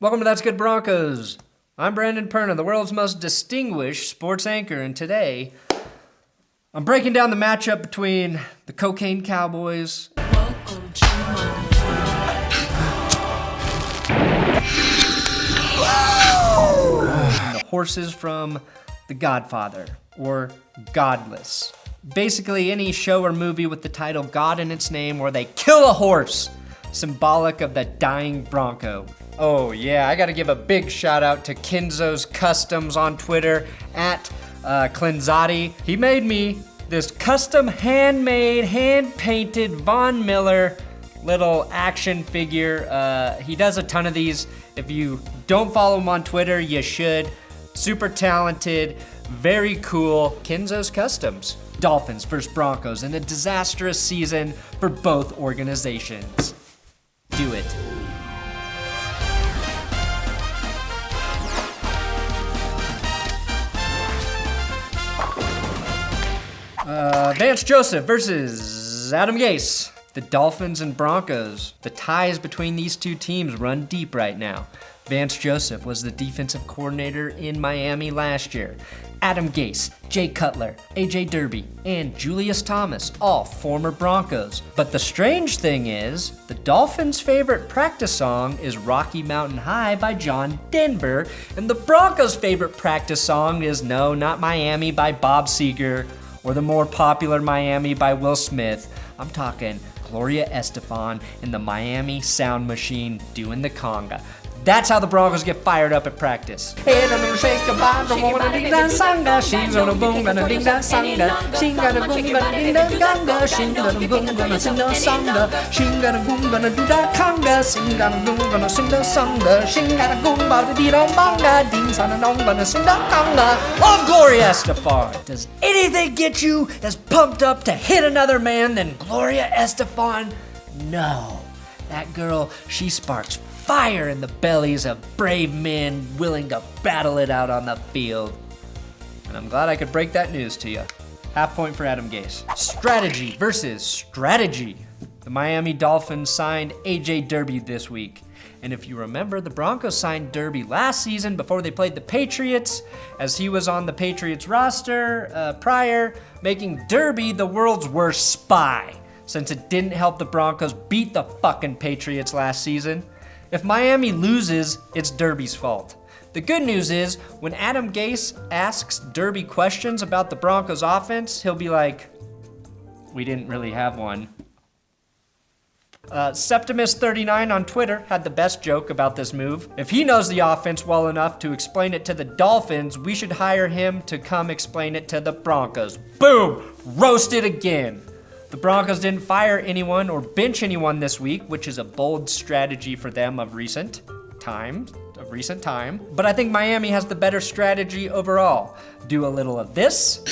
Welcome to That's Good Broncos. I'm Brandon Perna, the world's most distinguished sports anchor, and today I'm breaking down the matchup between the Cocaine Cowboys and the horses from The Godfather, or Godless. Basically, any show or movie with the title God in its name where they kill a horse, symbolic of the dying Bronco. Oh yeah, I gotta give a big shout out to Kinzo's Customs on Twitter, at Clinzotti. He made me this custom handmade, hand-painted Von Miller little action figure. He does a ton of these. If you don't follow him on Twitter, you should. Super talented, very cool. Kinzo's Customs. Dolphins versus Broncos in a disastrous season for both organizations. Do it. Vance Joseph versus Adam Gase. The Dolphins and Broncos. The ties between these two teams run deep right now. Vance Joseph was the defensive coordinator in Miami last year. Adam Gase, Jay Cutler, AJ Derby, and Julius Thomas, all former Broncos. But the strange thing is, the Dolphins' favorite practice song is Rocky Mountain High by John Denver, and the Broncos' favorite practice song is No, Not Miami by Bob Seger, or the more popular Miami by Will Smith. I'm talking Gloria Estefan and the Miami Sound Machine doing the conga. That's how the Broncos get fired up at practice. Hey, let me shake your body, wanna ding that sanga. She's on a boom, gonna ding that sanga. She got a boom, gonna ding that conga. She got a boom, gonna sing the sanga. She got a boom, gonna do that conga. She got a boom, gonna sing the sanga. She got a boom, bada dee dong bonga. Ding son and dong, gonna sing the conga. Oh, Gloria Estefan! Does anything get you as pumped up to hit another man than Gloria Estefan? No. That girl, she sparks fire in the bellies of brave men willing to battle it out on the field. And I'm glad I could break that news to you. Half point for Adam Gase. Strategy versus strategy. The Miami Dolphins signed AJ Derby this week. And if you remember, the Broncos signed Derby last season before they played the Patriots, as he was on the Patriots roster prior, making Derby the world's worst spy, since it didn't help the Broncos beat the fucking Patriots last season. If Miami loses, it's Derby's fault. The good news is, when Adam Gase asks Derby questions about the Broncos offense, he'll be like, we didn't really have one. Septimus39 on Twitter had the best joke about this move. If he knows the offense well enough to explain it to the Dolphins, we should hire him to come explain it to the Broncos. Boom! Roasted again. The Broncos didn't fire anyone or bench anyone this week, which is a bold strategy for them of recent time. But I think Miami has the better strategy overall. Do a little of this.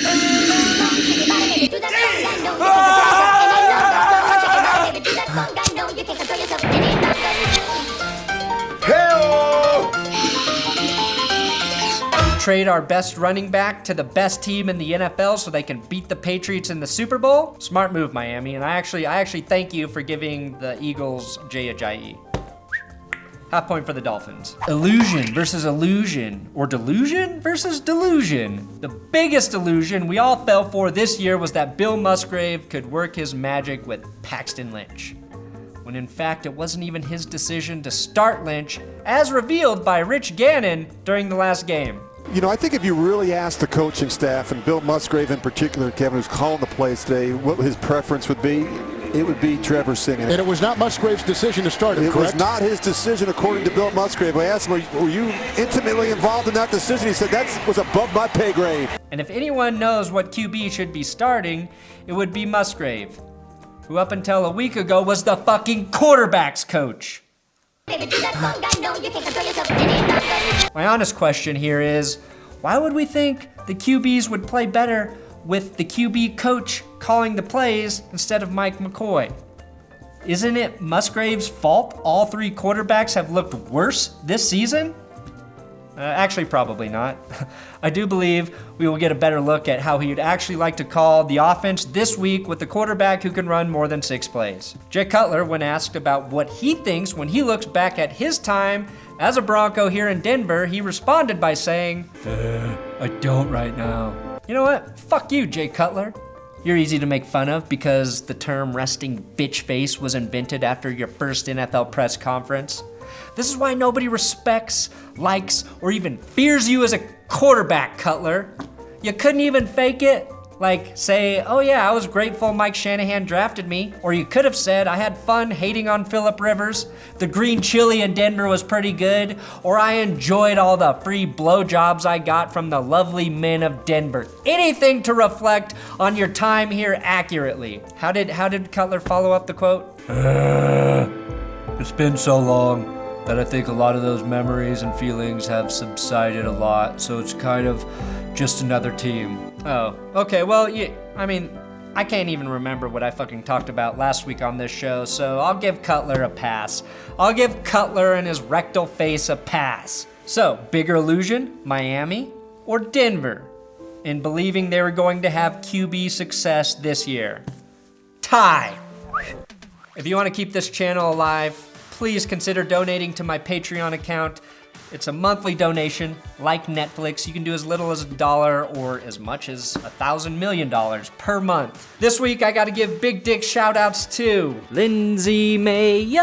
Trade our best running back to the best team in the NFL so they can beat the Patriots in the Super Bowl. Smart move, Miami, and I actually thank you for giving the Eagles Jay Ajayi. Half point for the Dolphins. Illusion versus illusion, or delusion versus delusion. The biggest illusion we all fell for this year was that Bill Musgrave could work his magic with Paxton Lynch, when in fact it wasn't even his decision to start Lynch, as revealed by Rich Gannon during the last game. You know, I think if you really asked the coaching staff, and Bill Musgrave in particular, Kevin, who's calling the plays today, what his preference would be, it would be Trevor Siemian. And it was not Musgrave's decision to start him, correct? It was not his decision, according to Bill Musgrave. I asked him, were you intimately involved in that decision? He said, that was above my pay grade. And if anyone knows what QB should be starting, it would be Musgrave, who up until a week ago was the fucking quarterback's coach. My honest question here is, why would we think the QBs would play better with the QB coach calling the plays instead of Mike McCoy? Isn't it Musgrave's fault all three quarterbacks have looked worse this season? Actually, probably not. I do believe we will get a better look at how he would actually like to call the offense this week with the quarterback who can run more than 6 plays. Jay Cutler, when asked about what he thinks when he looks back at his time as a Bronco here in Denver, he responded by saying, I don't right now. You know what? Fuck you, Jay Cutler. You're easy to make fun of because the term resting bitch face was invented after your first NFL press conference. This is why nobody respects, likes, or even fears you as a quarterback, Cutler. You couldn't even fake it. Like, say, oh yeah, I was grateful Mike Shanahan drafted me. Or you could have said, I had fun hating on Phillip Rivers. The green chili in Denver was pretty good. Or I enjoyed all the free blowjobs I got from the lovely men of Denver. Anything to reflect on your time here accurately. How did Cutler follow up the quote? It's been so long that I think a lot of those memories and feelings have subsided a lot, so it's kind of just another team. Oh, okay, well, I can't even remember what I fucking talked about last week on this show, so I'll give Cutler a pass. I'll give Cutler and his rectal face a pass. So, bigger illusion, Miami or Denver, in believing they were going to have QB success this year? Tie. If you want to keep this channel alive, please consider donating to my Patreon account. It's a monthly donation, like Netflix. You can do as little as $1 or as much as $1,000 million per month. This week, I gotta give big dick shout outs to Lindsay Mayores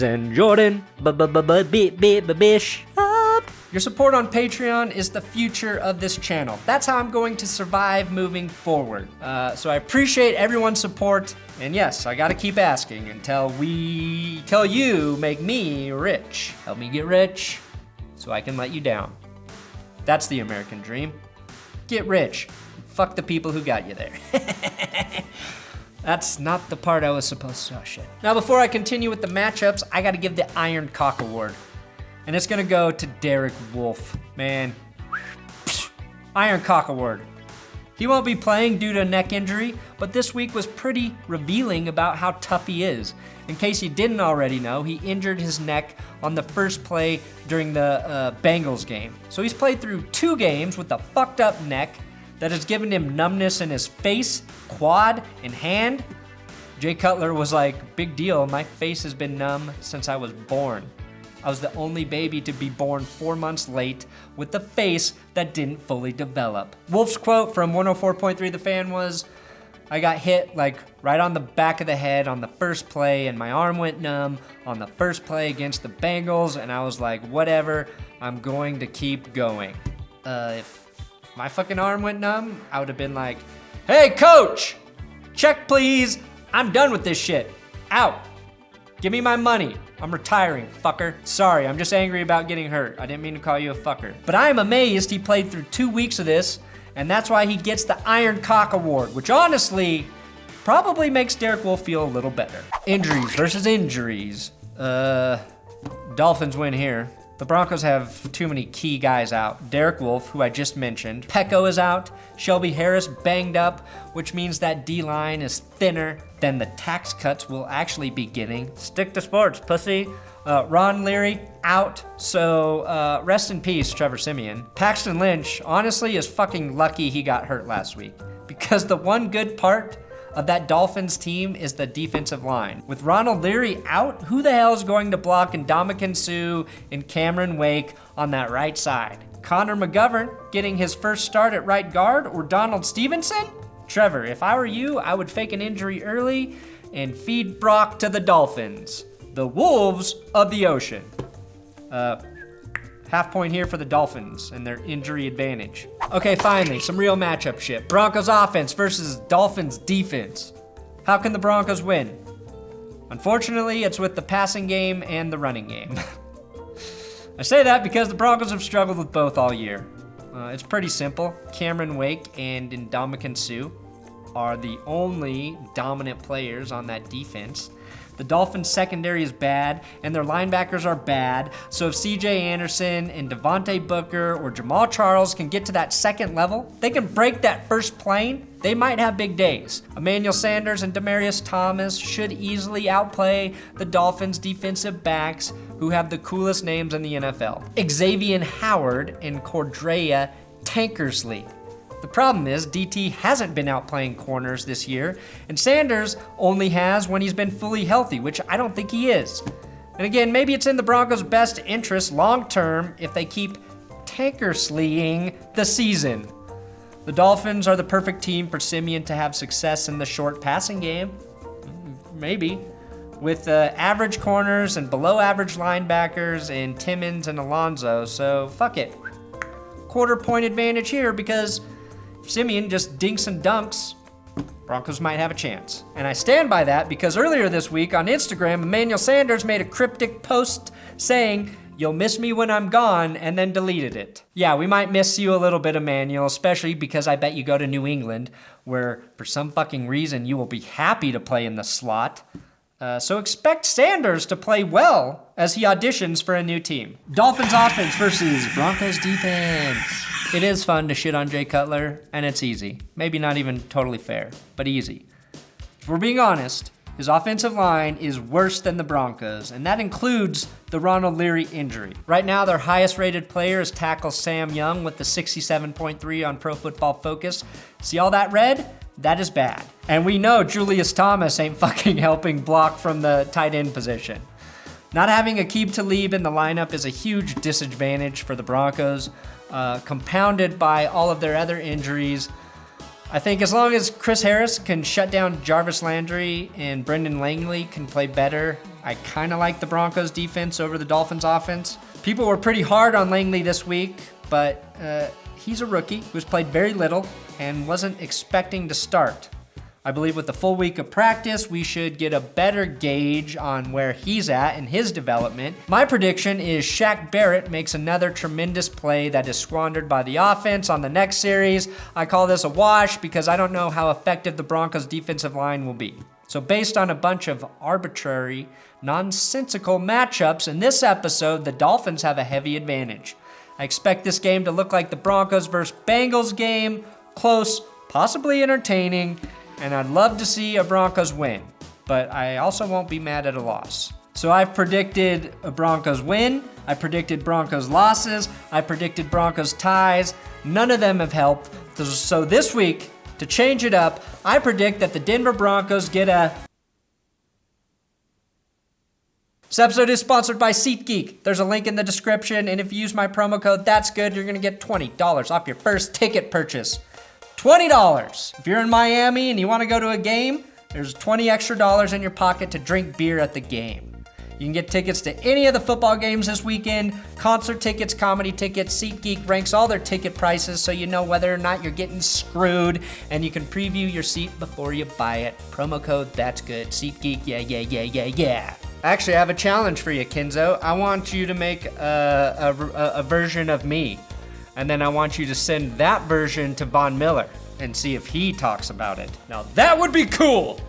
and Jordan Bishop. Your support on Patreon is the future of this channel. That's how I'm going to survive moving forward. So I appreciate everyone's support. And yes, I gotta keep asking until you make me rich. Help me get rich so I can let you down. That's the American dream. Get rich. Fuck the people who got you there. That's not the part I was supposed to. Oh shit. Now before I continue with the matchups, I gotta give the Iron Cock Award. And it's gonna go to Derek Wolfe. Man, Iron Cock Award. He won't be playing due to a neck injury, but this week was pretty revealing about how tough he is. In case you didn't already know, he injured his neck on the first play during the Bengals game. So he's played through 2 games with a fucked up neck that has given him numbness in his face, quad, and hand. Jay Cutler was like, big deal, my face has been numb since I was born. I was the only baby to be born 4 months late with a face that didn't fully develop. Wolf's quote from 104.3 The Fan was, I got hit like right on the back of the head on the first play and my arm went numb on the first play against the Bengals and I was like, whatever, I'm going to keep going. If my fucking arm went numb, I would have been like, hey coach, check please, I'm done with this shit, out. Give me my money. I'm retiring, fucker. Sorry, I'm just angry about getting hurt. I didn't mean to call you a fucker. But I am amazed he played through 2 weeks of this, and that's why he gets the Iron Cock Award, which honestly probably makes Derek Wolfe feel a little better. Injuries versus injuries. Dolphins win here. The Broncos have too many key guys out. Derek Wolfe, who I just mentioned. Pecco is out. Shelby Harris banged up, which means that D-line is thinner than the tax cuts we'll actually be getting. Stick to sports, pussy. Ron Leary out, so rest in peace, Trevor Siemian. Paxton Lynch, honestly, is fucking lucky he got hurt last week, because the one good part of that Dolphins team is the defensive line. With Ronald Leary out, who the hell is going to block Ndamukong Suh and Cameron Wake on that right side? Connor McGovern getting his first start at right guard, or Donald Stevenson? Trevor, if I were you, I would fake an injury early and feed Brock to the Dolphins, the wolves of the ocean. Half point here for the Dolphins and their injury advantage. Okay, finally, some real matchup shit. Broncos offense versus Dolphins defense. How can the Broncos win? Unfortunately, it's with the passing game and the running game. I say that because the Broncos have struggled with both all year. It's pretty simple. Cameron Wake and Ndamukong Suh are the only dominant players on that defense. The Dolphins secondary is bad, and their linebackers are bad, so if C.J. Anderson and Devontae Booker or Jamal Charles can get to that second level, they can break that first plane, they might have big days. Emmanuel Sanders and Demaryius Thomas should easily outplay the Dolphins' defensive backs, who have the coolest names in the NFL. Xavier Howard and Cordrea Tankersley. The problem is DT hasn't been out playing corners this year, and Sanders only has when he's been fully healthy, which I don't think he is. And again, maybe it's in the Broncos' best interest long-term if they keep Tankersleying the season. The Dolphins are the perfect team for Siemian to have success in the short passing game. Maybe. With average corners and below-average linebackers in Timmons and Alonzo, so fuck it. Quarter-point advantage here because if Siemian just dinks and dunks, Broncos might have a chance. And I stand by that because earlier this week on Instagram, Emmanuel Sanders made a cryptic post saying, "You'll miss me when I'm gone," and then deleted it. Yeah, we might miss you a little bit, Emmanuel, especially because I bet you go to New England, where for some fucking reason you will be happy to play in the slot. So expect Sanders to play well as he auditions for a new team. Dolphins offense versus Broncos defense. It is fun to shit on Jay Cutler, and it's easy. Maybe not even totally fair, but easy. If we're being honest, his offensive line is worse than the Broncos, and that includes the Ronald Leary injury. Right now, their highest rated player is tackle Sam Young with the 67.3 on Pro Football Focus. See all that red? That is bad. And we know Julius Thomas ain't fucking helping block from the tight end position. Not having Aqib Talib in the lineup is a huge disadvantage for the Broncos, compounded by all of their other injuries. I think as long as Chris Harris can shut down Jarvis Landry and Brendan Langley can play better, I kind of like the Broncos defense over the Dolphins offense. People were pretty hard on Langley this week, but he's a rookie who's played very little and wasn't expecting to start. I believe with the full week of practice, we should get a better gauge on where he's at in his development. My prediction is Shaq Barrett makes another tremendous play that is squandered by the offense on the next series. I call this a wash because I don't know how effective the Broncos defensive line will be. So based on a bunch of arbitrary, nonsensical matchups in this episode, the Dolphins have a heavy advantage. I expect this game to look like the Broncos versus Bengals game, close, possibly entertaining, and I'd love to see a Broncos win, but I also won't be mad at a loss. So I've predicted a Broncos win, I predicted Broncos losses, I predicted Broncos ties. None of them have helped. So this week, to change it up, I predict that the Denver Broncos get a... This episode is sponsored by SeatGeek. There's a link in the description, and if you use my promo code ThatsGood, you're gonna get $20 off your first ticket purchase. $20. If you're in Miami and you want to go to a game, there's $20 extra in your pocket to drink beer at the game. You can get tickets to any of the football games this weekend, concert tickets, comedy tickets. SeatGeek ranks all their ticket prices so you know whether or not you're getting screwed, and you can preview your seat before you buy it. Promo code ThatsGood. SeatGeek, yeah. Actually, I have a challenge for you, Kenzo. I want you to make a version of me. And then I want you to send that version to Von Miller and see if he talks about it. Now that would be cool.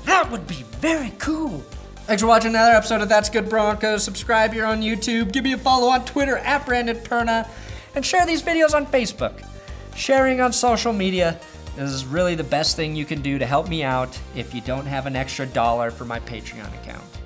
That would be very cool. Thanks for watching another episode of That's Good Broncos. Subscribe here on YouTube. Give me a follow on Twitter at Brandon Perna. And share these videos on Facebook. Sharing on social media is really the best thing you can do to help me out if you don't have an extra $1 for my Patreon account.